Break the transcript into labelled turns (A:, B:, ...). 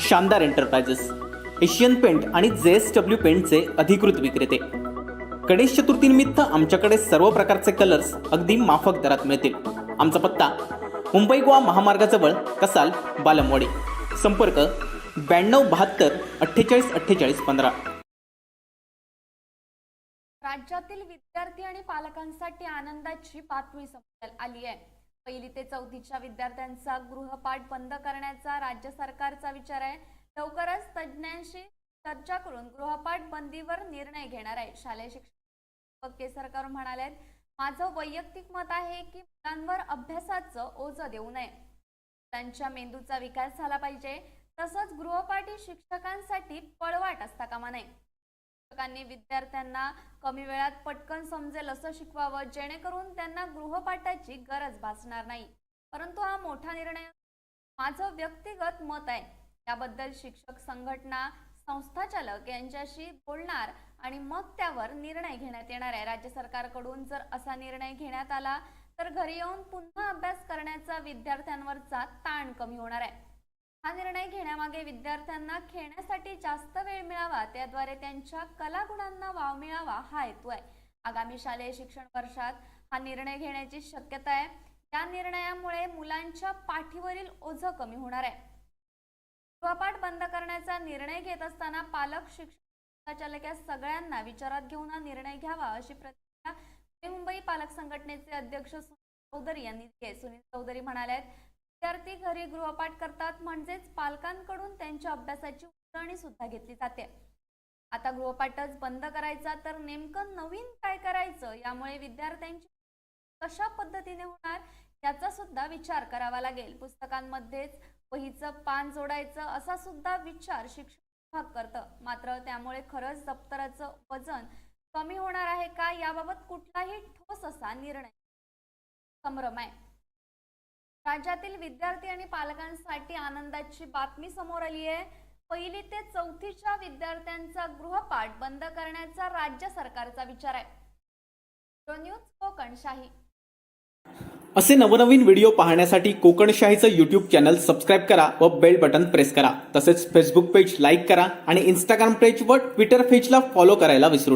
A: शानदार enterprises, Asian paint आणि JSW पेंटचे अधिकृत विक्रेते। गणेश चतुर्थीनिमित्त आमच्याकडे सर्व प्रकारचे कलर्स अगदी माफक दरात मिळतील। आमचा पत्ता मुंबई गोवा महामार्गाजवळ कसाल बालमवाडी। संपर्क 9272 48 48 15।
B: राज्यातील विद्यार्थी आणि पालकांसाठी आनंदाची बातमी समोर आली आहे। पहिली ते चौथीच्या विद्यार्थ्यांचा गृहपाठ बंद करण्याचा राज्य सरकारचा विचार आहे। लवकरच तज्ज्ञांशी चर्चा करून गृहपाठ बंदीवर निर्णय घेणार आहे। शालेय शिक्षण केसरकर म्हणाले, माझं वैयक्तिक मत आहे की मुलांवर अभ्यासाचं ओझं देऊ नये, त्यांच्या मेंदूचा विकास झाला पाहिजे। तसंच गृहपाठी शिक्षकांसाठी पळवाट असता कामा नये। शिक्षकांनी विद्यार्थ्यांना कमी वेळात पटकन समजेल असं शिकवावं, जेणेकरून त्यांना गृहपाठाची गरज भासणार नाही। परंतु हा मोठा निर्णय माझं व्यक्तिगत मत आहे। याबद्दल शिक्षक संघटना, संस्थाचालक यांच्याशी बोलणार आणि मग त्यावर निर्णय घेण्यात येणार आहे। राज्य सरकारकडून जर असा निर्णय घेण्यात आला तर घरी येऊन पुन्हा अभ्यास करण्याचा विद्यार्थ्यांवरचा ताण कमी होणार आहे। हा निर्णय घेण्यामागे विद्यार्थ्यांना खेळण्यासाठी जास्त वेळ मिळावा, त्याद्वारे त्यांच्या कलागुणांना वाव मिळावा हा हेतू आहे। आगामी शालेय शिक्षण वर्षात हा निर्णय घेण्याची शक्यता आहे। या निर्णयामुळे मुलांच्या पाठीवरील ओझं कमी होणार आहे। गृहपाठ बंद करण्याचा निर्णय घेत असताना पालक, शिक्षक, संचालक या सगळ्यांना विचारात घेऊन हा निर्णय घ्यावा अशी प्रतिक्रिया मुंबई पालक संघटनेचे अध्यक्ष सुनील चौधरी यांनी दिली आहे। सुनील चौधरी म्हणाले, विद्यार्थी घरी गृहपाठ करतात म्हणजेच पालकांकडून त्यांच्या अभ्यासाची उजळणी सुद्धा घेतली जाते। आता गृहपाठच बंद करायचा तर नेमकं नवीन काय करायचं, यामुळे विद्यार्थ्यांची कशा पद्धतीने होणार याचा सुद्धा विचार करावा लागेल। पुस्तकांमध्येच वहीचं पान जोडायचं असा सुद्धा विचार शिक्षण विभाग करतं, मात्र त्यामुळे खरंच दप्तराचं वजन कमी होणार आहे का याबाबत कुठलाही ठोस असा निर्णय संभ्रम आहे। राज्यातील विद्यार्थी आणि पालकांसाठी आनंदाची बातमी समोर आली आहे। पहिली ते चौथीच्या विद्यार्थ्यांचा गृहपाठ बंद करण्याचा राज्य सरकारचा विचार आहे। न्यूज कोकणशाही।
A: असे नवनवीन व्हिडिओ पाहण्यासाठी कोकणशाहीचं YouTube चॅनल सबस्क्राइब करा व बेल बटन प्रेस करा। तसेच फेसबुक पेज लाईक करा आणि इंस्टाग्राम पेज व ट्विटर पेजला फॉलो करायला विसरू नका।